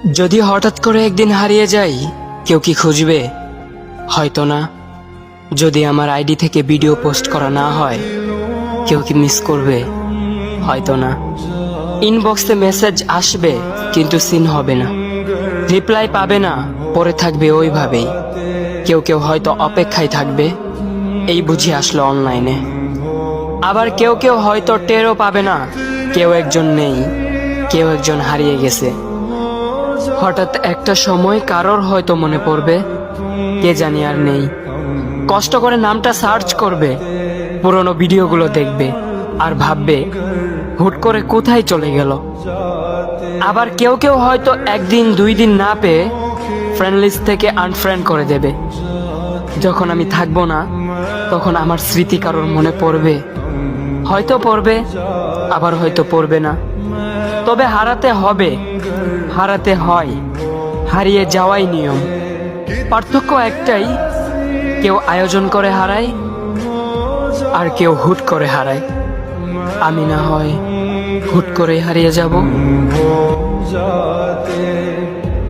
যদি হঠাৎ করে একদিন হারিয়ে যাই, কেউ কি খুঁজবে? হয়তো না। যদি আমার আইডি থেকে ভিডিও পোস্ট করা না হয়, কেউ কি মিস করবে? হয়তো না। ইনবক্সে মেসেজ আসবে কিন্তু সিন হবে না, রিপ্লাই পাবে না, পরে থাকবে ওইভাবেই। কেউ কেউ হয়তো অপেক্ষায় থাকবে, এই বুঝি আসলো অনলাইনে। আবার কেউ কেউ হয়তো টেরও পাবে না, কেউ একজন নেই, কেউ একজন হারিয়ে গেছে। হঠাৎ একটা সময় কারোর হয়তো মনে পড়বে, কে জানি আর নেই। কষ্ট করে নামটা সার্চ করবে, পুরনো ভিডিওগুলো দেখবে আর ভাববে হুট করে কোথায় চলে গেল। আবার কেউ কেউ হয়তো একদিন দুই দিন না পেয়ে ফ্রেন্ড লিস্ট থেকে আনফ্রেন্ড করে দেবে। যখন আমি থাকবো না, তখন আমার স্মৃতি কারোর মনে পড়বে, হয়তো পড়বে, আবার হয়তো পড়বে না। তবে হারাতে হবে, হারাতে হয়, হারিয়ে যাওয়াই নিয়ম। পার্থক্য একটাই, কেউ আয়োজন করে হারায় আর কেউ হুট করে হারায়। আমি না হয় হুট করে হারিয়ে যাব।